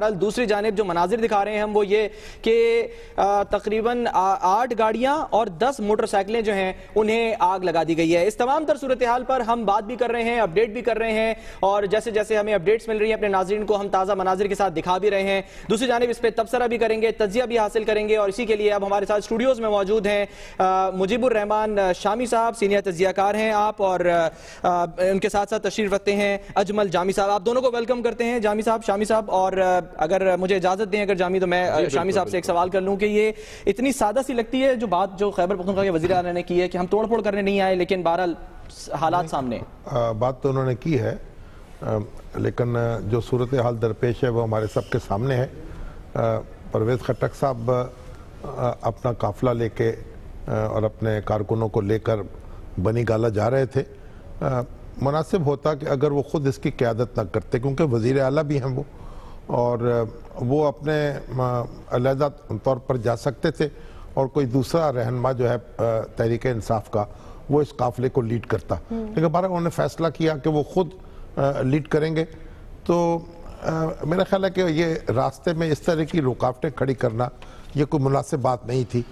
بہرحال دوسری جانب جو مناظر دکھا رہے ہیں ہم وہ یہ کہ تقریباً 8 گاڑیاں اور 10 موٹر سائیکلیں جو ہیں انہیں آگ لگا دی گئی ہے. اس تمام تر صورتحال پر ہم بات بھی کر رہے ہیں, اپڈیٹ بھی کر رہے ہیں, اور جیسے جیسے ہمیں اپڈیٹس مل رہی ہیں اپنے ناظرین کو ہم تازہ مناظر کے ساتھ دکھا بھی رہے ہیں. دوسری جانب اس پہ تبصرہ بھی کریں گے, تجزیہ بھی حاصل کریں گے, اور اسی کے لیے اب ہمارے ساتھ اسٹوڈیوز میں موجود ہیں مجیب الرحمان شامی صاحب, سینئر تجزیہ کار ہیں آپ, اور ان کے ساتھ ساتھ تشریف رکھتے ہیں اجمل جامی صاحب. آپ دونوں کو ویلکم کرتے ہیں, جامی صاحب, شامی صاحب. اور اگر مجھے اجازت دیں, اگر جامی, تو میں شامی صاحب سے ایک سوال کر لوں کہ یہ اتنی سادہ سی لگتی ہے جو بات جو خیبر پختونخوا کے وزیر اعلیٰ نے کی ہے کہ ہم توڑ پھوڑ کرنے نہیں آئے, لیکن بہرحال حالات سامنے. بات تو انہوں نے کی ہے, لیکن جو صورتحال درپیش ہے وہ ہمارے سب کے سامنے ہے. پرویز خٹک صاحب اپنا قافلہ لے کے اور اپنے کارکنوں کو لے کر بنی گالہ جا رہے تھے. مناسب ہوتا کہ اگر وہ خود اس کی قیادت نہ کرتے, کیونکہ وزیر اعلیٰ بھی ہیں وہ, اور وہ اپنے علیحدہ طور پر جا سکتے تھے, اور کوئی دوسرا رہنما جو ہے تحریک انصاف کا وہ اس قافلے کو لیڈ کرتا. لیکن بارہ انہوں نے فیصلہ کیا کہ وہ خود لیڈ کریں گے. تو میرا خیال ہے کہ یہ راستے میں اس طرح کی رکاوٹیں کھڑی کرنا یہ کوئی مناسب بات نہیں تھی.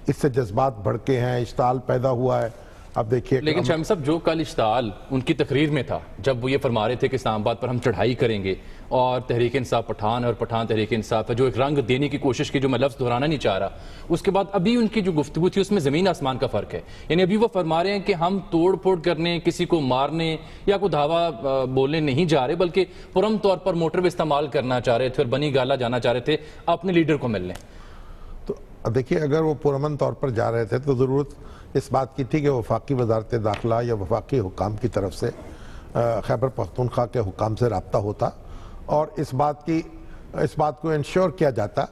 اس سے جذبات بڑھکے ہیں, اشتعال پیدا ہوا ہے. اب دیکھیے, لیکن شامی صاحب جو کل اشتعال ان کی تقریر میں تھا, جب وہ یہ فرما رہے تھے کہ اسلام آباد پر ہم چڑھائی کریں گے اور تحریک انصاف پٹھان اور پٹھان تحریک انصاف ہے, جو ایک رنگ دینے کی کوشش کی جو میں لفظ دہرانا نہیں چاہ رہا, اس کے بعد ابھی ان کی جو گفتگو تھی اس میں زمین آسمان کا فرق ہے. یعنی ابھی وہ فرما رہے ہیں کہ ہم توڑ پھوڑ کرنے, کسی کو مارنے یا کوئی دھاوا بولنے نہیں جا رہے, بلکہ پرم طور پر موٹر وے استعمال کرنا چاہ رہے تھے اور بنی گالہ جانا چاہ رہے تھے اپنے لیڈر کو ملنے. تو دیکھیے, اگر وہ پرامن طور پر جا رہے تھے تو ضرورت اس بات کی تھی کہ وفاقی وزارت داخلہ یا وفاقی حکام کی طرف سے خیبر پختونخوا کے حکام سے رابطہ ہوتا, اور اس بات کو انشور کیا جاتا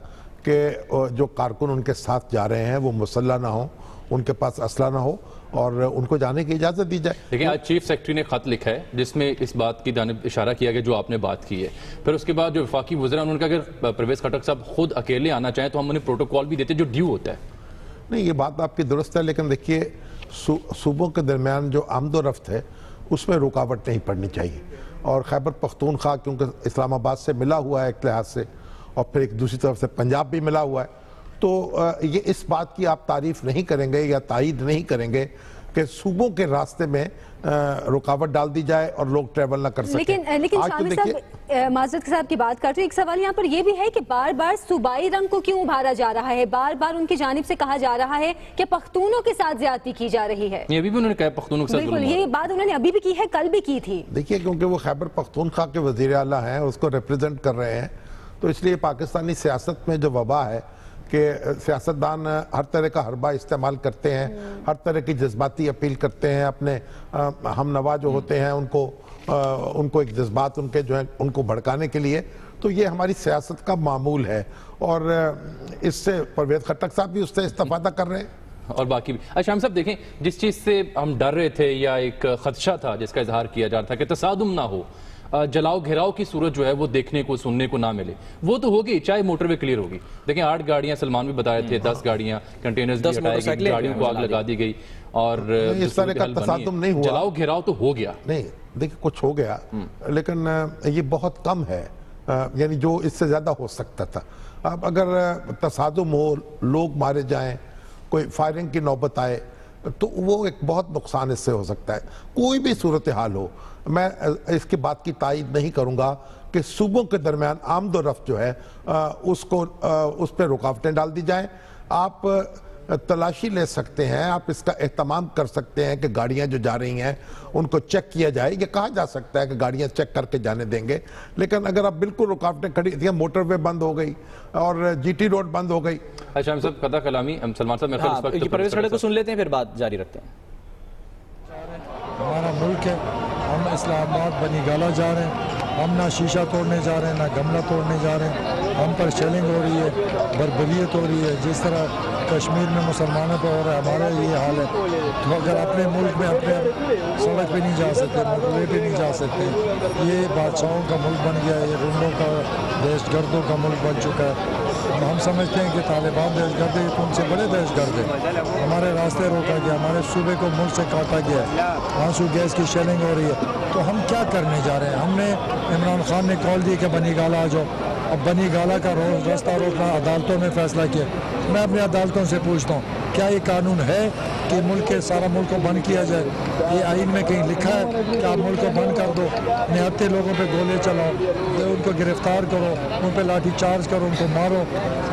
کہ جو کارکن ان کے ساتھ جا رہے ہیں وہ مسلح نہ ہوں, ان کے پاس اسلحہ نہ ہو, اور ان کو جانے کی اجازت دی جائے. لیکن آج چیف سیکرٹری نے خط لکھا ہے جس میں اس بات کی جانب اشارہ کیا گیا جو آپ نے بات کی ہے. پھر اس کے بعد جو وفاقی وزراء انہوں نے کہا اگر پرویز خٹک صاحب خود اکیلے آنا چاہیں تو ہم انہیں پروٹوکول بھی دیتے جو ڈیو ہوتا ہے. نہیں, یہ بات آپ کی درست ہے, لیکن دیکھیے صوبوں کے درمیان جو آمد و رفت ہے اس میں رکاوٹ نہیں پڑنی چاہیے. اور خیبر پختونخوا کیونکہ اسلام آباد سے ملا ہوا ہے ایک لحاظ سے, اور پھر ایک دوسری طرف سے پنجاب بھی ملا ہوا ہے, تو یہ اس بات کی آپ تعریف نہیں کریں گے یا تائید نہیں کریں گے کہ صوبوں کے راستے میں رکاوٹ ڈال دی جائے اور لوگ ٹریول نہ کر سکیں. لیکن شامی صاحب, معذرت صاحب کی بات کرتے ہیں, ایک سوال یہاں پر یہ بھی ہے کہ بار بار صوبائی رنگ کو کیوں ابھارا جا رہا ہے, بار بار ان کی جانب سے کہا جا رہا ہے کہ پختونوں کے ساتھ زیادتی کی جا رہی ہے. یہ ابھی بھی انہوں نے کہا پختونوں کے ساتھ بالکل, یہ بات انہوں نے ابھی بھی کی ہے, کل بھی کی تھی. دیکھیے, کیونکہ وہ خیبر پختونخوا کے وزیر اعلیٰ ہیں, اس کو ریپریزنٹ کر رہے ہیں, تو اس لیے پاکستانی سیاست میں جو وبا ہے کہ سیاستدان ہر طرح کا حربہ استعمال کرتے ہیں, ہر طرح کی جذباتی اپیل کرتے ہیں اپنے ہم نوا جو ہوتے ہیں ان کو ایک جذبات ان کے جو ہیں ان کو بھڑکانے کے لیے. تو یہ ہماری سیاست کا معمول ہے, اور اس سے پرویز خٹک صاحب بھی اس سے استفادہ کر رہے ہیں اور باقی بھی. اچھا ہم صاحب دیکھیں, جس چیز سے ہم ڈر رہے تھے یا ایک خدشہ تھا جس کا اظہار کیا جا رہا تھا کہ تصادم نہ ہو, جلاؤ گھیراؤ کی صورت جو ہے وہ دیکھنے کو سننے کو نہ ملے, وہ تو ہوگی چاہے موٹر وے کلیئر ہوگی. دیکھیں 8 گاڑیاں سلمان بھی بتائے تھے, 10 گاڑیاں کنٹینرز بھی ہٹائے گئے, گاڑیوں کو آگ لگا دی گئی, اور اس طرح کا تصادم نہیں ہوا. جلاؤ گھیراؤ تو ہو گیا. نہیں, دیکھیں کچھ ہو گیا, لیکن یہ بہت کم ہے, یعنی جو اس سے زیادہ ہو سکتا تھا. اب اگر تصادم ہو, لوگ مارے جائیں, کوئی فائرنگ کی نوبت آئے, تو وہ ایک بہت نقصان اس سے ہو سکتا ہے. کوئی بھی صورتحال ہو, میں اس کی بات کی تائید نہیں کروں گا کہ صوبوں کے درمیان آمد و رفت جو ہے اس پہ رکاوٹیں ڈال دی جائیں. آپ تلاشی لے سکتے ہیں, آپ اس کا اہتمام کر سکتے ہیں کہ گاڑیاں جو جا رہی ہیں ان کو چیک کیا جائے. یہ کہا جا سکتا ہے کہ گاڑیاں چیک کر کے جانے دیں گے, لیکن اگر آپ بالکل رکاوٹیں کھڑی تھیں, موٹر وے بند ہو گئی اور جی ٹی روڈ بند ہو گئی. اچھا ہم سب قضا کلامی سلمان صاحب میں پرویز خٹک کو سن لیتے ہیں, پھر بات جاری رکھتے ہیں. ہمارا ملک ہے, ہم اسلام آباد بنی گالہ جا رہے ہیں, ہم نہ شیشہ توڑنے جا رہے ہیں نہ گملہ توڑنے جا رہے ہیں. ہم پر شیلنگ ہو رہی ہے, بربریت ہو رہی ہے, جس طرح کشمیر میں مسلمانوں پہ ہو رہا ہے, ہمارا یہ حال ہے. تو اگر اپنے ملک میں اپنے سڑک پہ نہیں جا سکتے, موٹر وے پہ نہیں جا سکتے, یہ بادشاہوں کا ملک بن گیا ہے, یہ گنڈوں کا دہشت گردوں کا ملک بن چکا ہے. ہم سمجھتے ہیں کہ طالبان دہشت گرد ہے, تو ان سے بڑے دہشت گرد ہیں. ہمارے راستے روکا گیا, ہمارے صوبے کو ملک سے کاٹا گیا, آنسو گیس کی شیلنگ ہو رہی ہے. تو ہم کیا کرنے جا رہے ہیں؟ ہم نے عمران خان نے کال دی کہ بنی گالہ آ جاؤ, اب بنی گالا کا راستہ روکنا عدالتوں میں فیصلہ کیا. میں اپنی عدالتوں سے پوچھتا ہوں کیا یہ قانون ہے کہ ملک کے سارا ملک کو بند کیا جائے؟ یہ آئین میں کہیں لکھا ہے کہ آپ ملک کو بند کر دو؟ نہتے لوگوں پہ گولے چلاؤ, ان کو گرفتار کرو, ان پہ لاٹھی چارج کرو, ان کو مارو,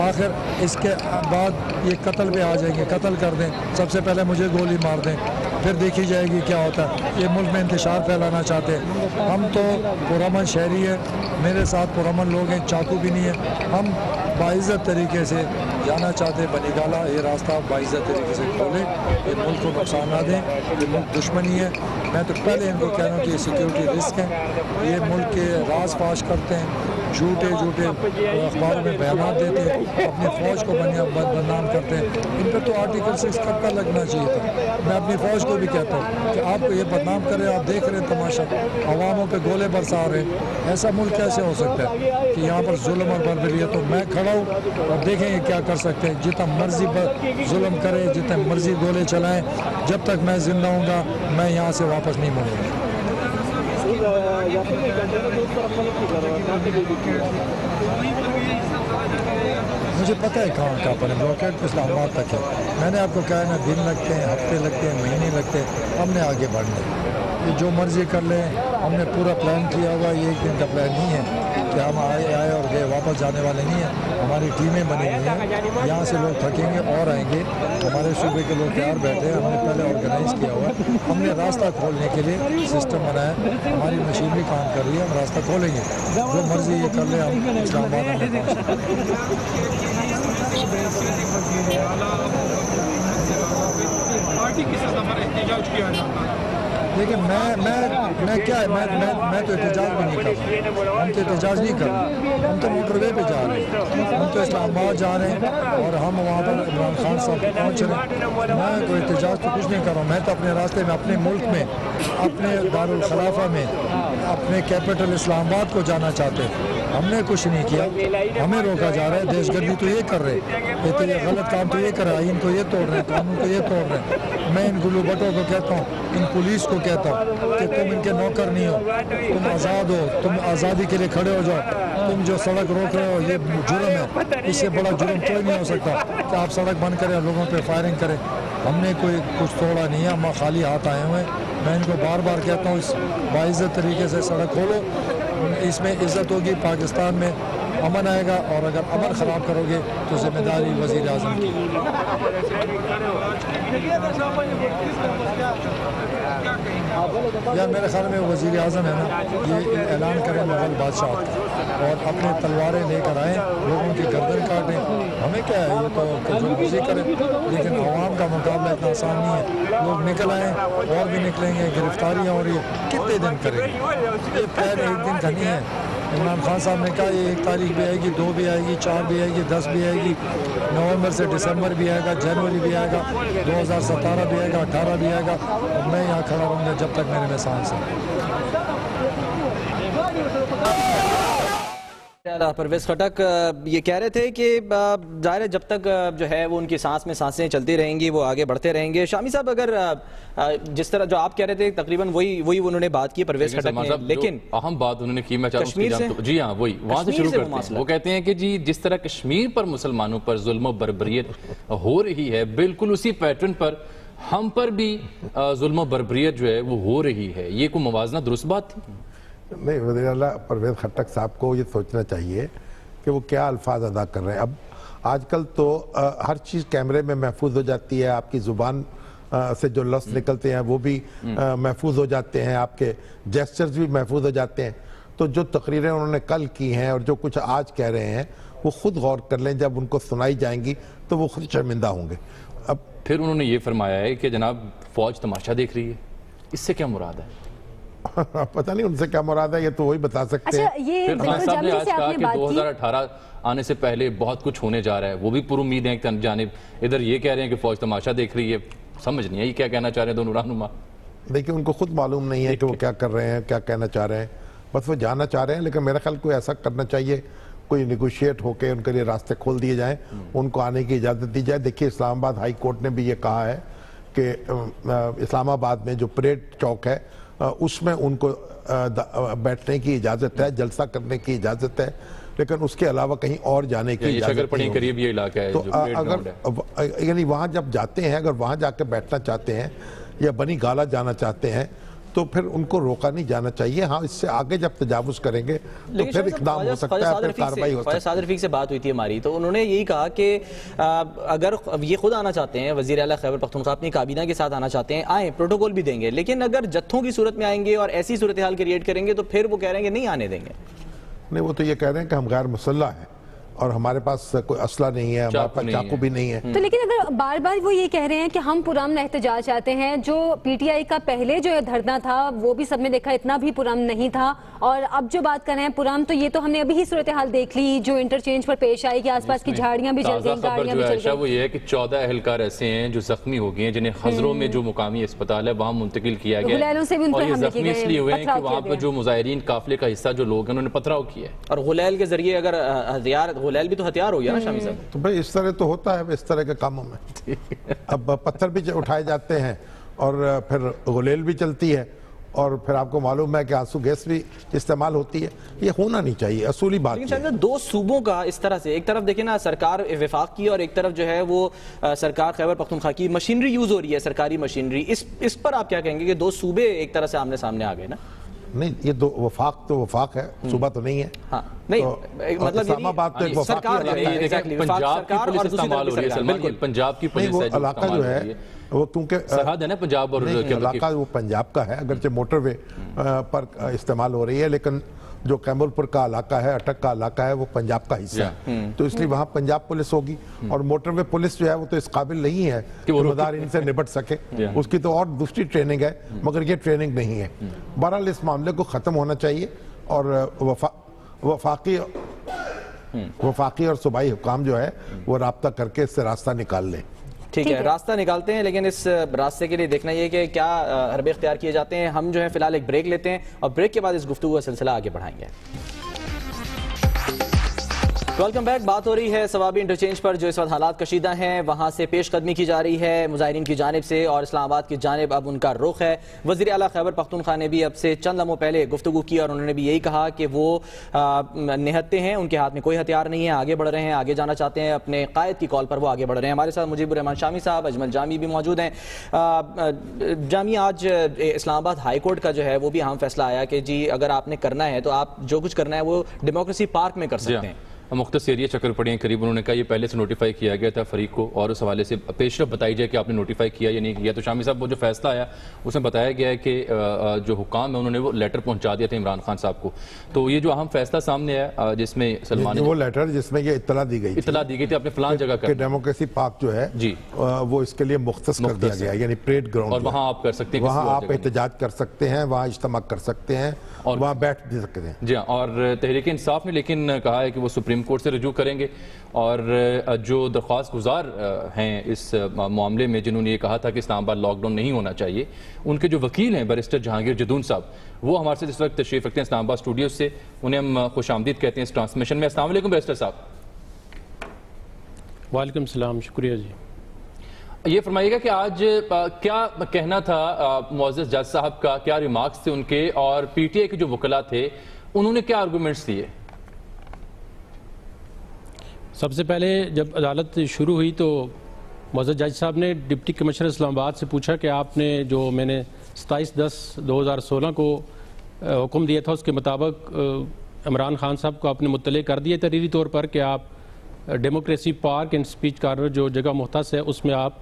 آخر اس کے بعد یہ قتل پہ آ جائیں گے, قتل کر دیں, سب سے پہلے مجھے گولی مار دیں, پھر دیکھی جائے گی کیا ہوتا ہے. یہ ملک میں انتشار پھیلانا چاہتے ہیں. ہم تو پرامن شہری ہیں, میرے ساتھ پرامن لوگ ہیں, چاقو بھی نہیں ہے. ہم باعزت طریقے سے جانا چاہتے ہیں بنی گالا, یہ راستہ باعزت طریقے سے کھولیں, یہ ملک کو نقصان نہ دیں. یہ ملک دشمنی ہے. میں تو پہلے ان کو کہہ رہا ہوں کہ یہ سیکیورٹی رسک ہیں, یہ ملک کے راز فاش کرتے ہیں, جھوٹے اخباروں میں بیانات دیتے ہیں, اپنی فوج کو بدنام کرتے ہیں. ان پہ تو آرٹیکل 6 کب کا لگنا چاہیے تھا. میں اپنی فوج کو بھی کہتا ہوں کہ آپ کو یہ بدنام کرے, آپ دیکھ رہے ہیں تماشا, عواموں پہ گولے برسا رہے ہیں. ایسا ملک کیسے ہو سکتا ہے کہ یہاں پر ظلم اور بربری ہے؟ تو میں کھڑا ہوں اور دیکھیں گے کیا کر سکتے ہیں. جتنا مرضی ظلم کرے, جتنے مرضی گولے چلائیں, جب تک میں زندہ ہوں گا میں یہاں سے واپس نہیں مڑوں گا. مجھے پتہ ہے کہاں پر بلاکیٹ تو اسلام آباد تک ہے. میں نے آپ کو کہا ہے نا, دن لگتے ہیں, ہفتے لگتے ہیں, مہینے لگتے ہیں, ہم نے آگے بڑھنا ہے. یہ جو مرضی کر لیں, ہم نے پورا پلان کیا ہوا. یہ ایک دن کا پلان نہیں ہے کہ ہم آئے اور گئے, واپس جانے والے نہیں ہیں. ہماری ٹیمیں بنی ہوئی ہیں, یہاں سے لوگ تھکیں گے اور آئیں گے. ہمارے صوبے کے لوگ تیار بیٹھے ہیں, ہم نے پہلے آرگنائز کیا ہوا ہے. ہم نے راستہ کھولنے کے لیے سسٹم بنایا ہے. ہماری مشین بھی کام کر رہی ہے, ہم راستہ کھولیں گے. جو مرضی یہ کر لیں, ہم اسلام آباد میں لیکن میں کیا ہے, میں تو احتجاج بھی نہیں کر رہا. ہم تو احتجاج نہیں کر رہے, ہم تو موٹر وے پہ جا رہے ہیں, ہم تو اسلام آباد جا رہے ہیں اور ہم وہاں پر عمران خان صاحب پہنچ رہے ہیں. میں کوئی احتجاج تو کچھ نہیں کر رہا ہوں. میں تو اپنے راستے میں, اپنے ملک میں, اپنے دارالخلافہ میں, اپنے کیپٹل اسلام آباد کو جانا چاہتے ہیں. ہم نے کچھ نہیں کیا, ہمیں روکا جا رہا ہے. دہشت گردی تو یہ کر رہے ہیں, یہ غلط کام تو یہ کر رہے ہیں, آئین کو یہ توڑ رہے ہیں, قانون کو یہ توڑ رہے ہیں. میں ان گلو بٹوں کو کہتا ہوں, ان پولیس کو کہتا ہوں کہ تم ان کے نوکر نہیں ہو, تم آزاد ہو, تم آزادی کے لیے کھڑے ہو جاؤ. تم جو سڑک روک رہے ہو یہ جرم ہے, اس سے بڑا جرم کوئی نہیں ہو سکتا کہ آپ سڑک بند کریں, لوگوں پہ فائرنگ کریں. ہم نے کوئی کچھ توڑا نہیں ہے, ہم خالی ہاتھ آئے ہوئے ہیں. میں ان کو بار بار کہتا ہوں اس باعزت طریقے سے سڑک کھولو, اس میں عزت ہوگی, پاکستان میں امن آئے گا. اور اگر امن خراب کرو گے تو ذمہ داری وزیر اعظم کی. یا میرے خیال میں وزیر اعظم ہے نا, یہ اعلان کریں مغل بادشاہ کا اور اپنے تلواریں لے کر آئیں, لوگوں کی گردن کاٹیں. ہمیں کیا ہے, یہ تو جو مرضی کریں, لیکن عوام کا مقابلہ اتنا آسان نہیں ہے. لوگ نکل آئیں, اور بھی نکلیں گے, گرفتاریاں ہو رہی ہیں. کتنے دن کریں گے؟ یہ پلان ایک دن کا نہیں ہے. عمران خان صاحب نے کہا یہ 1 تاریخ بھی آئے گی, 2 بھی آئے گی, 4 بھی آئے گی, 10 بھی آئے گی, نومبر سے دسمبر بھی آئے گا, جنوری بھی آئے گا, 2017 بھی آئے گا, 18 بھی آئے گا. اور میں یہاں کھڑا رہوں گا جب تک میرے میں سانس ہے. پرویز خٹک یہ کہہ رہے تھے کہ ظاہر ہے جب تک جو ہے وہ ان کی سانس میں سانسیں چلتی رہیں گی, وہ آگے بڑھتے رہیں گے. شامی صاحب, اگر جس طرح جو آپ کہہ رہے تھے تقریباً وہی انہوں نے بات کی پرویز خٹک نے, لیکن اہم بات انہوں نے کی, میں چاہوں گا جی ہاں وہی وہاں سے شروع کرتے ہیں. وہ کہتے ہیں کہ جی جس طرح کشمیر پر مسلمانوں پر ظلم و بربریت ہو رہی ہے, بالکل اسی پیٹرن پر ہم پر بھی ظلم و بربریت جو ہے وہ ہو رہی ہے. یہ کوئی موازنہ درست بات تھی؟ نہیں, وزیر اعلیٰ پرویز خٹک صاحب کو یہ سوچنا چاہیے کہ وہ کیا الفاظ ادا کر رہے ہیں. اب آج کل تو ہر چیز کیمرے میں محفوظ ہو جاتی ہے, آپ کی زبان سے جو لفظ نکلتے ہیں وہ بھی محفوظ ہو جاتے ہیں, آپ کے جیسچرز بھی محفوظ ہو جاتے ہیں. تو جو تقریریں انہوں نے کل کی ہیں اور جو کچھ آج کہہ رہے ہیں وہ خود غور کر لیں, جب ان کو سنائی جائیں گی تو وہ خود شرمندہ ہوں گے. اب پھر انہوں نے یہ فرمایا ہے کہ جناب فوج تماشا دیکھ رہی ہے, اس سے کیا مراد ہے؟ پتہ نہیں ان سے کیا مراد ہے, یہ تو وہی بتا سکتے ہیں. پھر خان صاحب نے آج کہا کہ 2018 آنے سے پہلے بہت کچھ ہونے جا رہا ہے, وہ بھی پر امید ہیں کہ جانب ادھر یہ کہہ رہے ہیں کہ فوج تماشا دیکھ رہی ہے. سمجھ نہیں ہے یہ کیا کہنا چاہ رہے ہیں دونوں رہنما. دیکھیں ان کو خود معلوم نہیں ہے کہ وہ کیا کر رہے ہیں, کیا کہنا چاہ رہے ہیں, بس وہ جانا چاہ رہے ہیں. لیکن میرا خیال کوئی ایسا کرنا چاہیے, کوئی نیگوشیٹ ہو کے ان کے لیے راستے کھول دیے جائیں, ان کو آنے کی اجازت دی جائے. دیکھیے اسلام آباد ہائی کورٹ نے بھی یہ کہا ہے کہ اسلام آباد میں جو پریڈ چوک ہے اس میں ان کو بیٹھنے کی اجازت ہے, جلسہ کرنے کی اجازت ہے, لیکن اس کے علاوہ کہیں اور جانے کی یہ شکر پڑی قریب یہ علاقہ ہے تو جو پلیٹ گراؤنڈ ہے. اگر یعنی وہاں جب جاتے ہیں، اگر وہاں جا کے بیٹھنا چاہتے ہیں یا بنی گالا جانا چاہتے ہیں تو پھر ان کو روکا نہیں جانا چاہیے. ہاں اس سے آگے جب تجاوز کریں گے تو پھر اقدام ہو سکتا ہے، پھر کارروائی ہو سکتی ہے. سعد رفیق سے بات ہوئی تھی ہماری، تو انہوں نے یہی کہا کہ اگر یہ خود آنا چاہتے ہیں، وزیر اعلیٰ خیبر پختونخوا اپنی کابینہ کے ساتھ آنا چاہتے ہیں، آئیں، پروٹوکول بھی دیں گے، لیکن اگر جتھوں کی صورت میں آئیں گے اور ایسی صورتحال کریٹ کریں گے تو پھر وہ کہہ رہے ہیں کہ نہیں آنے دیں گے. نہیں، وہ تو یہ کہہ رہے ہیں کہ ہم غیر مسلح ہیں اور ہمارے پاس کوئی اسلحہ نہیں ہے، ہمارے پاس چاقو بھی نہیں ہے. تو لیکن اگر بار بار وہ یہ کہہ رہے ہیں کہ ہم پرامن احتجاج چاہتے ہیں، جو پی ٹی آئی کا پہلے جو دھرنا تھا وہ بھی سب نے دیکھا اتنا بھی پرامن نہیں تھا، اور اب جو بات کر رہے ہیں پرامن، تو یہ تو ہم نے ابھی ہی صورتحال دیکھ لی جو انٹرچینج پر پیش آئی کہ آس پاس کی جھاڑیاں بھی جل گئیں، گاڑیاں بھی جل گئیں. وہ یہ ہے کہ 14 اہلکار ایسے ہیں جو زخمی ہو گئے ہیں، جنہیں خزروں میں جو مقامی اسپتال ہے وہاں منتقل کیا گیا ہے، اور یہ زخمی اس لیے ہوئے ہیں کہ وہاں پر جو مظاہرین قافلے کا حصہ جو لوگ ہیں انہوں نے پتھراؤ کیا ہے، اور غلیل کے ذریعے اگر ہتھیار، غلیل بھی تو ہتھیار ہو گیا نا شامی صاحب. تو بھائی اس طرح تو ہوتا ہے اس طرح کے کاموں میں. اب پتھر بھی اٹھائے جاتے ہیں اور پھر غلیل بھی چلتی ہے، اور پھر آپ کو معلوم ہے کہ آنسو گیس بھی استعمال ہوتی ہے. یہ ہونا نہیں چاہیے، اصولی بات. لیکن دو صوبوں کا اس طرح سے، ایک طرف دیکھیں نا سرکار وفاق کی، اور ایک طرف جو ہے وہ سرکار خیبر پختونخوا کی مشینری یوز ہو رہی ہے، سرکاری مشینری. اس پر آپ کیا کہیں گے کہ دو صوبے ایک طرح سے آمنے سامنے آ گئے نا؟ نہیں، یہ دو وفاق تو وفاق ہے، صوبہ تو نہیں ہے. ہاں نہیں، مطلب اسلام آباد تو ایک وفاقی پنجاب کی پولیس استعمال ہو رہی ہے، بالکل پنجاب کی پولیس وہ علاقہ جو ہے وہ کیونکہ سرحد ہے نا پنجاب اور علاقہ وہ پنجاب کا ہے، اگرچہ موٹر وے پر استعمال ہو رہی ہے، لیکن جو کیمول پور کا علاقہ ہے، اٹک کا علاقہ ہے، وہ پنجاب کا حصہ ہے. تو اس لیے وہاں پنجاب پولیس ہوگی، اور موٹر وے پولیس جو ہے وہ تو اس قابل نہیں ہے کہ وہ مدار ان سے نبٹ سکے. اس کی تو اور دوسری ٹریننگ ہے، مگر یہ ٹریننگ نہیں ہے. بہرحال اس معاملے کو ختم ہونا چاہیے، اور وفاقی اور صوبائی حکام جو ہے وہ رابطہ کر کے اس سے راستہ نکال لیں. ٹھیک ہے، راستہ نکالتے ہیں، لیکن اس راستے کے لیے دیکھنا یہ کہ کیا حربے اختیار کیے جاتے ہیں. ہم جو ہے فی الحال ایک بریک لیتے ہیں، اور بریک کے بعد اس گفتگو کا سلسلہ آگے بڑھائیں گے. Welcome back. بات ہو رہی ہے ثوابی انٹرچینج پر، جو اس وقت حالات کشیدہ ہیں، وہاں سے پیش قدمی کی جا رہی ہے مظاہرین کی جانب سے، اور اسلام آباد کی جانب اب ان کا رخ ہے. وزیر اعلیٰ خیبر پختونخوا نے بھی اب سے چند لمحوں پہلے گفتگو کی، اور انہوں نے بھی یہی کہا کہ وہ نہتے ہیں، ان کے ہاتھ میں کوئی ہتھیار نہیں ہے، آگے بڑھ رہے ہیں، آگے جانا چاہتے ہیں، اپنے قائد کی کال پر وہ آگے بڑھ رہے ہیں. ہمارے ساتھ مجیب الرحمان شامی صاحب، اجمل جامی بھی موجود ہیں. جامی، آج اسلام آباد ہائی کورٹ کا جو ہے وہ بھی اہم فیصلہ آیا کہ جی اگر آپ نے کرنا ہے تو آپ جو کچھ کرنا ہے وہ ڈیموکریسی پارک میں کر سکتے ہیں. مختص ایریا چکر پڑی ہیں قریب. انہوں نے کہا یہ پہلے سے نوٹیفائی کیا گیا تھا فریق کو، اور اس حوالے سے پیش رفت بتائی جائے کہ آپ نے نوٹیفائی کیا یا نہیں کیا. تو شامی صاحب وہ جو فیصلہ آیا اس میں بتایا گیا ہے کہ جو حکام ہیں انہوں نے وہ لیٹر پہنچا دیا تھا عمران خان صاحب کو. تو یہ جو اہم فیصلہ سامنے آیا جس میں سلمان وہ لیٹر جس میں یہ اطلاع دی گئی تھی اپنے فلان جگہ کہ ڈیموکریسی پارک جو ہے جی وہ اس کے لیے مختص کر دیا گیا، یعنی پریڈ گراؤنڈ، اور وہاں آپ کر سکتے ہیں، وہاں آپ احتجاج کر سکتے ہیں، وہاں اجتماع کر سکتے ہیں، اور وہاں بیٹھ بھی سکتے ہیں. جی ہاں. اور تحریک انصاف نے لیکن کہا ہے کہ وہ سپریم کورٹ سے رجوع کریں گے، اور جو درخواست گزار ہیں اس معاملے میں جنہوں نے یہ کہا تھا کہ اسلام آباد لاک ڈاؤن نہیں ہونا چاہیے، ان کے جو وکیل ہیں بیرسٹر جہانگیر جدون صاحب، وہ ہمارے ساتھ اس وقت تشریف رکھتے ہیں اسلام آباد اسٹوڈیو سے. انہیں ہم خوش آمدید کہتے ہیں اس ٹرانسمیشن میں. السلام علیکم بیرسٹر صاحب. وعلیکم السلام، شکریہ جی. یہ فرمائیے گا کہ آج کیا کہنا تھا معزز جج صاحب کا، کیا ریمارکس تھے ان کے، اور پی ٹی آئی کے جو وکلاء تھے انہوں نے کیا آرگومنٹس دیے؟ سب سے پہلے جب عدالت شروع ہوئی تو معزز جج صاحب نے ڈپٹی کمشنر اسلام آباد سے پوچھا کہ آپ نے جو میں نے 27/10/2016 کو حکم دیا تھا اس کے مطابق عمران خان صاحب کو آپ نے مطلع کر دیا تحریری طور پر کہ آپ democracy park and speech corner جو جگہ مختص ہے اس میں آپ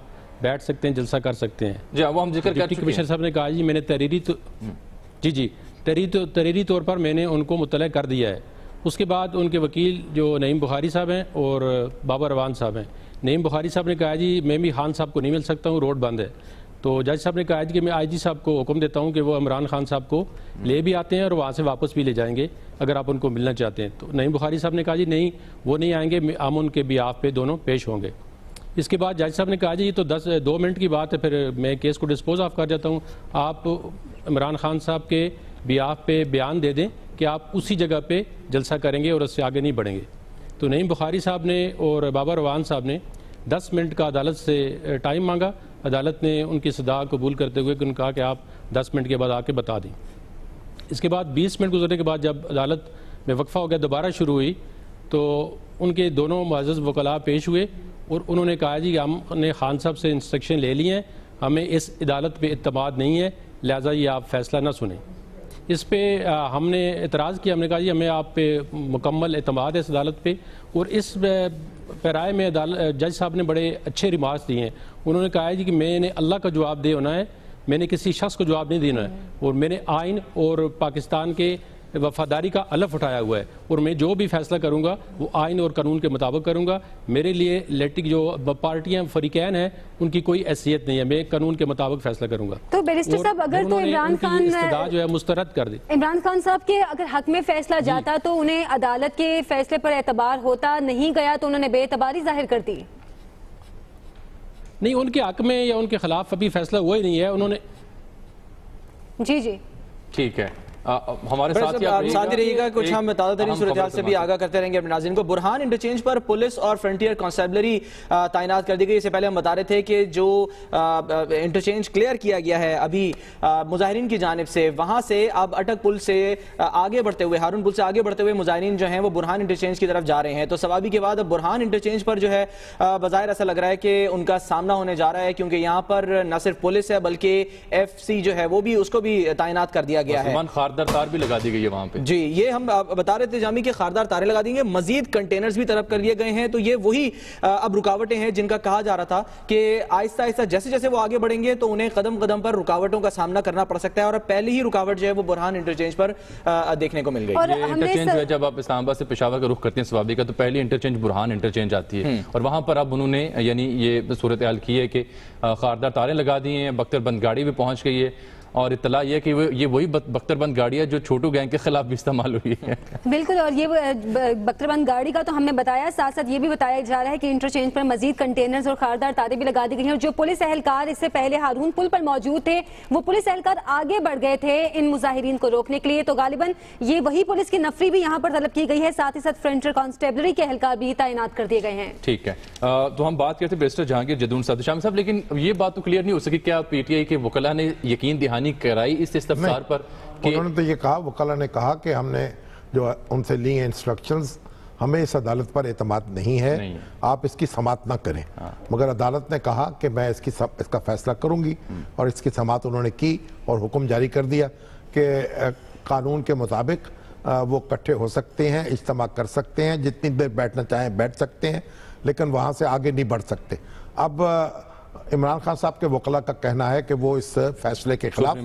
بیٹھ سکتے ہیں، جلسہ کر سکتے ہیں. جی وہ ہم ذکر ڈپٹی کمشنر صاحب نے کہا جی میں نے تحریری طور پر میں نے ان کو مطلع کر دیا ہے. اس کے بعد ان کے وکیل جو نعیم بخاری صاحب ہیں اور بابا روان صاحب ہیں، نعیم بخاری صاحب نے کہا جی میں بھی خان صاحب کو نہیں مل سکتا ہوں، روڈ بند ہے. تو جج صاحب نے کہا کہ میں آئی جی صاحب کو حکم دیتا ہوں کہ وہ عمران خان صاحب کو لے بھی آتے ہیں اور وہاں سے واپس بھی لے جائیں گے اگر آپ ان کو ملنا چاہتے ہیں. تو نعیم بخاری صاحب نے کہا جی نہیں وہ نہیں آئیں گے، ہم ان کے بیاف پہ دونوں پیش ہوں گے. اس کے بعد جج صاحب نے کہا جی یہ تو 2 منٹ کی بات ہے، پھر میں کیس کو ڈسپوز آف کر جاتا ہوں، آپ عمران خان صاحب کے بیاف پہ بیان دے دیں کہ آپ اسی جگہ پہ جلسہ کریں گے اور اس سے آگے نہیں بڑھیں گے. تو نعیم بخاری صاحب نے اور بابا روان صاحب نے 10 منٹ کا عدالت سے ٹائم مانگا. عدالت نے ان کی صدا قبول کرتے ہوئے ان کہا کہ آپ 10 منٹ کے بعد آ کے بتا دیں. اس کے بعد 20 منٹ گزرنے کے بعد جب عدالت میں وقفہ ہو گیا دوبارہ شروع ہوئی تو ان کے دونوں معزز وکلاء پیش ہوئے اور انہوں نے کہا جی ہم نے خان صاحب سے انسٹرکشن لے لی ہیں, ہمیں اس عدالت پہ اعتماد نہیں ہے, لہٰذا یہ آپ فیصلہ نہ سنیں. اس پہ ہم نے اعتراض کیا, ہم نے کہا جی ہمیں آپ پہ مکمل اعتماد ہے اس عدالت پہ. اور اس پیرائے میں جج صاحب نے بڑے اچھے ریمارکس دیے ہیں. انہوں نے کہا ہے جی کہ میں نے اللہ کا جواب دے ہونا ہے, میں نے کسی شخص کو جواب نہیں دینا ہے, اور میں نے آئین اور پاکستان کے وفاداری کا علف اٹھایا ہوا ہے, اور میں جو بھی فیصلہ کروں گا وہ آئین اور قانون کے مطابق کروں گا. میرے لیے جو پارٹیاں فریقین ہیں ان کی کوئی حیثیت نہیں ہے, میں قانون کے مطابق فیصلہ کروں گا. تو بیرسٹر صاحب اگر تو عمران خان استدعا جو ہے مسترد کر دی. عمران خان صاحب کے اگر حق میں فیصلہ جاتا تو انہیں عدالت کے فیصلے پر اعتبار ہوتا, نہیں گیا تو انہوں نے بے اعتباری ظاہر کر دی. نہیں, ان کے حق میں یا ان کے خلاف ابھی فیصلہ ہوا ہی نہیں ہے. انہوں نے جی ٹھیک ہے, ہمارے ساتھ رہیے گا. کچھ ہم تازہ ترین صورتحال سے بھی آگاہ کرتے رہیں گے اپنے ناظرین کو. برہان انٹرچینج پر پولیس اور فرنٹیئر کانسٹیبلری تعینات کر دی گئی. اس سے پہلے ہم بتا رہے تھے کہ جو انٹرچینج کلیئر کیا گیا ہے ابھی مظاہرین کی جانب سے, وہاں سے اب اٹک پل سے آگے بڑھتے ہوئے, ہارون پل سے آگے بڑھتے ہوئے مظاہرین جو ہیں وہ برہان انٹرچینج کی طرف جا رہے ہیں. تو سوابی کے بعد اب برہان انٹرچینج پر جو ہے بظاہر ایسا لگ رہا ہے کہ ان کا سامنا ہونے جا رہا ہے, کیونکہ یہاں پر نہ صرف پولیس ہے بلکہ ایف سی جو ہے وہ بھی, اس کو بھی تعینات کر دیا گیا ہے. خاردار تار بھی لگا دی گئی ہے وہاں پہ. جی, یہ ہم بتا رہے تھے جامی کہ خاردار تارے لگا دیں گے, مزید کنٹینرز بھی طلب کر لیے گئے ہیں. تو یہ وہی اب رکاوٹیں ہیں جن کا کہا جا رہا تھا کہ آہستہ آہستہ جیسے جیسے وہ آگے بڑھیں گے تو انہیں قدم قدم پر رکاوٹوں کا سامنا کرنا پڑ سکتا ہے. اور اب پہلی ہی رکاوٹ جو ہے وہ برہان انٹرچینج پر دیکھنے کو مل گئی. یہ انٹرچینج جو ہے جب آپ اسلام آباد سے پشاور کا رخ کرتے ہیں سوابی کا, تو پہلی انٹرچینج برہان انٹرچینج آتی ہے, اور وہاں پر اب انہوں نے یعنی یہ صورتحال کی ہے کہ خاردار تاریں لگا دی ہیں, بختر بند گاڑی بھی پہنچ گئی ہے, اور اطلاع یہ کہ یہ وہی بختر بند گاڑی ہے جو چھوٹو گینگ کے خلاف بھی استعمال ہوئی ہے. بالکل, اور یہ بختر بند گاڑی کا تو ہم نے بتایا, ساتھ ساتھ یہ بھی بتایا جا رہا ہے کہ انٹرچینج پر مزید کنٹینرز اور خاردار تاریں بھی لگا دی گئی ہیں. اور جو پولیس اہلکار اس سے پہلے ہارون پل پر موجود تھے وہ پولیس اہلکار آگے بڑھ گئے تھے ان مظاہرین کو روکنے کے لیے. تو غالباً یہ وہی پولیس کی نفری بھی یہاں پر طلب کی گئی ہے, ساتھ ہی ساتھ فرنٹیئر کانسٹیبلری کے اہلکار بھی تعینات کر دیے گئے ہیں. ٹھیک ہے, تو ہم بات کرتے ہیں بیرسٹر جہانگیر جدون صاحب شام صاحب, لیکن یہ بات تو کلیئر نہیں ہو سکی کیا پی ٹی آئی کے وکلاء نے یقین دہانی کرائی اس استفسار پر؟ انہوں نے تو یہ کہا, وکلاء نے کہا کہ ہم نے جو ان سے لی ہیں انسٹرکشنز, ہمیں اس عدالت پر اعتماد نہیں ہے, آپ اس کی سماعت نہ کریں. مگر عدالت نے کہا کہ میں اس کا فیصلہ کروں گی, اور اس کی سماعت انہوں نے کی اور حکم جاری کر دیا کہ قانون کے مطابق وہ اکٹھے ہو سکتے ہیں, اجتماع کر سکتے ہیں, جتنی دیر بیٹھنا چاہیں بیٹھ سکتے ہیں, لیکن وہاں سے آگے نہیں بڑھ سکتے. اب عمران خان صاحب کے وکلاء کا کہنا ہے کہ وہ اس فیصلے کے خلاف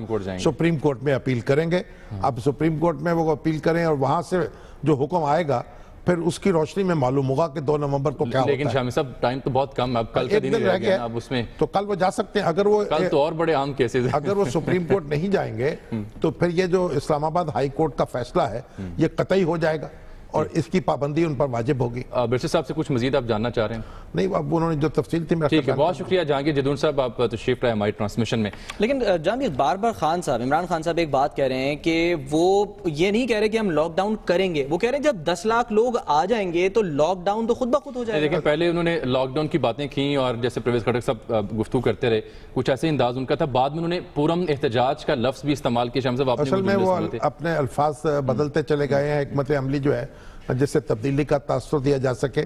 سپریم کورٹ میں اپیل کریں گے. اب سپریم کورٹ میں وہ اپیل کریں اور وہاں سے جو حکم آئے گا پھر اس کی روشنی میں معلوم ہوگا کہ 2 نومبر کو کیا ہوتا ہے. لیکن شامی صاحب ٹائم تو بہت کم ہے, اب کل کا دن رہ گیا, اب اس میں تو کل وہ جا سکتے ہیں. اگر وہ کل تو اور بڑے عام کیسز ہیں. اگر وہ سپریم کورٹ نہیں جائیں گے تو پھر یہ جو اسلام آباد ہائی کورٹ کا فیصلہ ہے یہ قطعی ہو جائے گا اور اس کی پابندی ان پر واجب ہوگی. بیرسٹر صاحب سے کچھ مزید آپ جاننا چاہ رہے ہیں؟ نہیں, اب انہوں نے جو تفصیل تھی. ٹھیک ہے, بہت شکریہ جہانگیر جدون صاحب, آپ تشریف لائے ہماری ٹرانسمیشن میں. لیکن جامی بار بار خان صاحب, عمران خان صاحب ایک بات کہہ رہے ہیں کہ وہ یہ نہیں کہہ رہے کہ ہم لاک ڈاؤن کریں گے, وہ کہہ رہے ہیں جب 10 لاکھ لوگ آ جائیں گے تو لاک ڈاؤن تو خود بخود ہو جائے گا. لیکن پہلے انہوں نے لاک ڈاؤن کی باتیں کی اور جیسے پرویز خٹک صاحب گفتگو کرتے رہے, کچھ ایسے انداز ان کا تھا, بعد میں انہوں نے پورم احتجاج کا لفظ بھی استعمال کیا. شام صاحب اصل میں وہ اپنے الفاظ بدلتے چلے گئے ہیں, حکمت عملی جو ہے جس سے تبدیلی کا تاثر دیا جا سکے.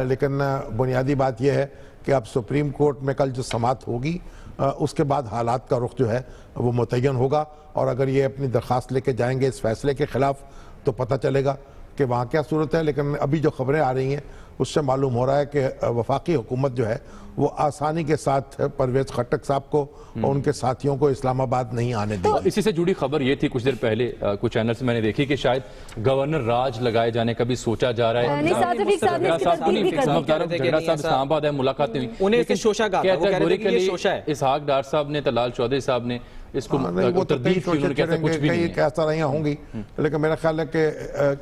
لیکن بنیادی بات یہ ہے کہ اب سپریم کورٹ میں کل جو سماعت ہوگی اس کے بعد حالات کا رخ جو ہے وہ متعین ہوگا, اور اگر یہ اپنی درخواست لے کے جائیں گے اس فیصلے کے خلاف تو پتہ چلے گا کہ وہاں کیا صورت ہے. لیکن ابھی جو خبریں آ رہی ہیں اس سے معلوم ہو رہا ہے کہ وفاقی حکومت جو ہے وہ آسانی کے ساتھ پرویز خٹک صاحب کو اور ان کے ساتھیوں کو اسلام آباد نہیں آنے دیں. اسی سے جڑی خبر یہ تھی کچھ دیر پہلے کچھ چینل سے میں نے دیکھی کہ شاید گورنر راج لگائے جانے کا بھی سوچا جا رہا ہے. جھگڑا صاحب اسلام آباد ہے, ملاقاتیں ہوئی, انہیں اس شوشہ کا اسحاق ڈار صاحب نے, طلال چودھری صاحب نے اس کو تردید کی, انہوں نے کہا کچھ بھی نہیں ہے. ایسا رہی ہوں گی, لیکن میرا خیال ہے کہ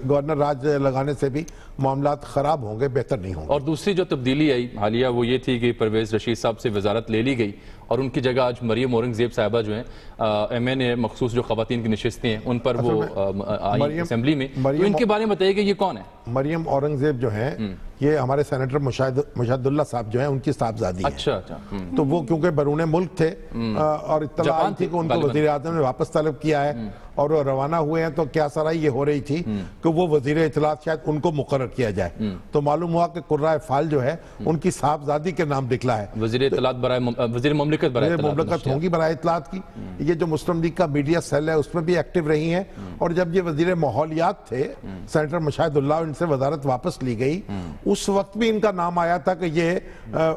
گورنر راج لگانے سے بھی معاملات خراب ہوں گے, بہتر نہیں ہوں گے. اور دوسری جو تبدیلی آئی حالیہ وہ یہ تھی کہ پرویز رشید صاحب سے وزارت لے لی گئی اور ان کی جگہ آج مریم اورنگزیب صاحبہ جو ہیں ایم این اے مخصوص جو خواتین کی نشستیں ہیں ان پر وہ آئی اسمبلی میں. تو ان کے بارے میں بتائیے کہ یہ کون ہے؟ مریم اورنگزیب جو ہیں یہ ہمارے سینیٹر مشاہد اللہ صاحب جو ہیں ان کی صاحبزادی ہیں. اچھا, تو وہ کیونکہ بیرون ملک تھے اور اطلاع آئی تھی کہ ان کو وزیر اعظم نے واپس طلب کیا ہے اور وہ روانہ ہوئے ہیں تو کیا سرائی یہ ہو رہی تھی کہ وہ وزیر اطلاعات شاید ان کو مقرر کیا جائے، تو معلوم ہوا کہ قرۂ فعال جو ہے ان کی صاحبزادی کے نام نکلا ہے، وزیر اطلاعات وزیر مملکت ہوں گی برائے اطلاعات کی۔ یہ جو مسلم لیگ کا میڈیا سیل ہے اس میں بھی ایکٹیو رہی ہیں، اور جب یہ وزیر ماحولیات تھے سینیٹر مشاہد اللہ، ان سے وزارت واپس لی گئی، اس وقت بھی ان کا نام آیا تھا کہ یہ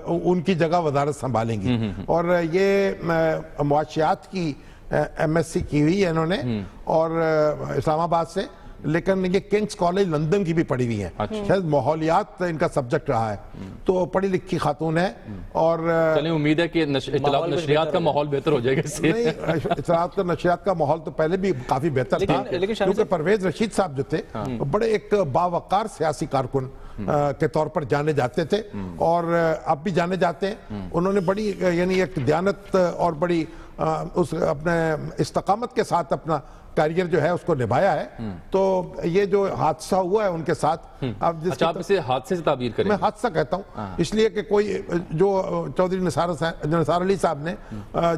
ان کی جگہ وزارت سنبھالیں گی، اور یہ معاشیات کی ایم ایس سی کی ہوئی ہے انہوں نے، اور اسلام آباد سے، لیکن یہ کنگز کالج لندن کی بھی پڑھی ہوئی ہیں، شاید ماحولیات ان کا سبجیکٹ رہا ہے، تو پڑھی لکھی خاتون ہے، اور چلیں امید ہے کہ اطلاعات نشریات کا ماحول بہتر ہو جائے گا اس سے۔ نہیں، اطلاعات نشریات کا ماحول تو پہلے بھی کافی بہتر تھا، کیونکہ پرویز رشید صاحب جو تھے بڑے ایک باوقار سیاسی کارکن کے طور پر جانے جاتے تھے، اور اب بھی جانے جاتے ہیں۔ انہوں نے بڑی یعنی ایک دیانت اور بڑی اس اپنے استقامت کے ساتھ اپنا کیریئر جو ہے اس کو نبھایا ہے، تو یہ جو حادثہ ہوا ہے ان کے ساتھ، اب جس آپ اسے حادثے سے تعبیر کریں؟ میں حادثہ کہتا ہوں اس لیے کہ کوئی جو چودھری نثار علی صاحب نے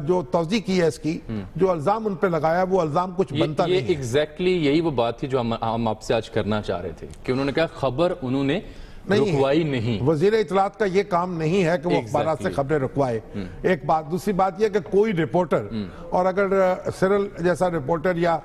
جو توضیح کی ہے اس کی، جو الزام ان پہ لگایا وہ الزام کچھ بنتا نہیں ہے۔ یہ ایگزیکٹلی یہی وہ بات تھی جو ہم آپ سے آج کرنا چاہ رہے تھے، کہ انہوں نے کہا خبر انہوں نے رکوائی نہیں۔ وزیر اطلاعات کا یہ کام نہیں ہے کہ وہ اخبارات سے خبریں رکوائے، ایک بات۔ دوسری بات یہ کہ کوئی رپورٹر، اور اگر سرل جیسا رپورٹر یا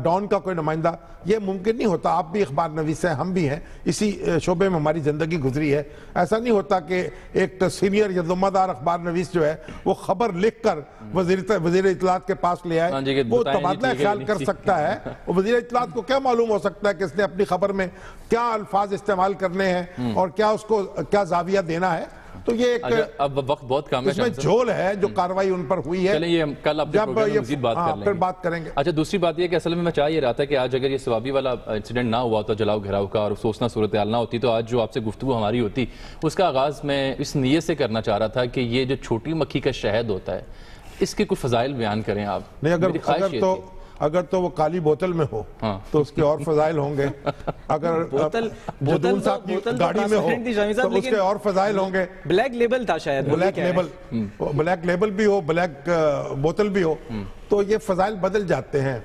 ڈان کا کوئی نمائندہ، یہ ممکن نہیں ہوتا، آپ بھی اخبار نویس ہیں، ہم بھی ہیں، اسی شعبے میں ہماری زندگی گزری ہے، ایسا نہیں ہوتا کہ ایک سینئر یا ذمہ دار اخبار نویس جو ہے وہ خبر لکھ کر وزیر اطلاعات کے پاس لے آئے، وہ تبادلہ خیال کر سکتا ہے۔ وزیر اطلاعات کو کیا معلوم ہو سکتا ہے کہ اس نے اپنی خبر میں کیا الفاظ استعمال کرنے ہیں اور کیا اس کو کیا زاویہ دینا ہے؟ تو یہ ایک اب وقت بہت کم ہے، اس میں جھول ہے جو کاروائی ان پر ہوئی ہے۔ چلیں یہ کل اپنے پروگرام میں مزید بات کر لیں گے، پھر بات کریں گے۔ اچھا، دوسری بات یہ کہ اصل میں میں چاہ یہ رہا تھا کہ آج اگر یہ ثوابی والا انسیڈنٹ نہ ہوا تو جلاؤ گھراؤ کا اور افسوسناک صورتحال نہ ہوتی، تو آج جو آپ سے گفتگو ہماری ہوتی اس کا آغاز میں اس نیت سے کرنا چاہ رہا تھا کہ یہ جو چھوٹی مکھی کا شہد ہوتا ہے اس کے کچھ فضائل بیان کریں آپ۔ نہیں، اگر تو وہ کالی بوتل میں ہو تو اس کے اور فضائل ہوں گے، اگر جدون صاحب کی گاڑی میں ہو تو اس کے اور فضائل ہوں گے۔ بلیک لیبل تھا شاید، بلیک لیبل بھی ہو، بلیک بوتل بھی ہو، تو یہ فضائل بدل جاتے ہیں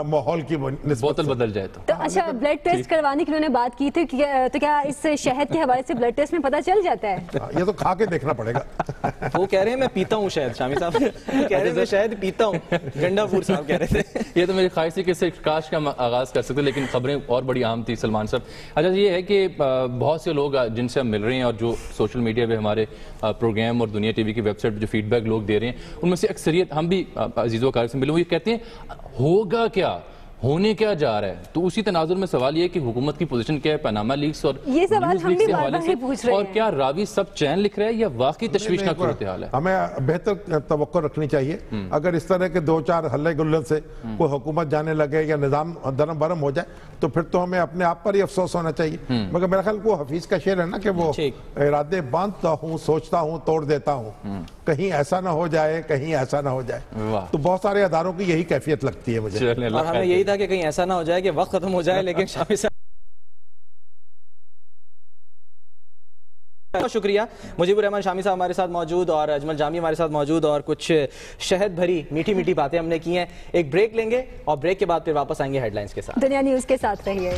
ماحول کی نسبت، بوتل بدل جائے تو۔ اچھا، بلڈ ٹیسٹ کروانے کی انہوں نے بات کی تھی، تو کیا اس شہد کے حوالے سے بلڈ ٹیسٹ میں پتہ چل جاتا ہے؟ یہ تو کھا کے دیکھنا پڑے گا۔ وہ کہہ رہے ہیں میں پیتا ہوں شہد، شامی صاحب کہہ رہے ہیں میں شہد پیتا ہوں، گنڈا پور صاحب کہہ رہے تھے۔ یہ تو میری خواہش تھی کہ اس سے کاش کا آغاز کر سکتے، لیکن خبریں اور بڑی عام تھی سلمان صاحب۔ اچھا، یہ ہے کہ بہت سے لوگ جن سے ہم مل رہے ہیں اور جو سوشل میڈیا پہ ہمارے پروگرام اور دنیا ٹی وی کی ویب سائٹ پہ جو فیڈ بیک لوگ دے رہے ہیں، ان میں سے اکثریت ہم بھی عزیز و اقارب سے ملے ہوئے کہتے ہیں ہوگا کیا، ہونے کیا جا رہا ہے۔ تو اسی تناظر میں سوال یہ ہے کہ حکومت کی پوزیشن کیا ہے پاناما لیکس اور یہ سوال ہم بھی بار بار پوچھ رہے ہیں، اور کیا راوی سب چین لکھ رہا ہے یا واقعی تشویشناک صورتحال ہے؟ ہمیں بہتر توقع رکھنی چاہیے۔ اگر اس طرح کے دو چار ہلے گلے سے کوئی حکومت جانے لگے یا نظام درم برم ہو جائے تو پھر تو ہمیں اپنے آپ پر ہی افسوس ہونا چاہیے۔ مگر میرا خیال کو حفیظ کا شعر ہے نا کہ وہ ارادے باندھتا ہوں، سوچتا ہوں، توڑ دیتا ہوں، کہیں ایسا نہ ہو جائے، کہیں ایسا نہ ہو جائے۔ تو بہت سارے اداروں کی یہی کیفیت لگتی ہے مجھے، اور ہمیں یہی تھا کہ کہیں ایسا نہ ہو جائے کہ وقت ختم ہو جائے، لیکن شامی صاحب شکریہ۔ مجیب الرحمان شامی صاحب ہمارے ساتھ موجود اور اجمل جامی ہمارے ساتھ موجود، اور کچھ شہد بھری میٹھی میٹھی باتیں ہم نے کی ہیں۔ ایک بریک لیں گے اور بریک کے بعد پھر واپس آئیں گے ہیڈ لائنز کے ساتھ۔ دنیا نیوز کے ساتھ رہیے۔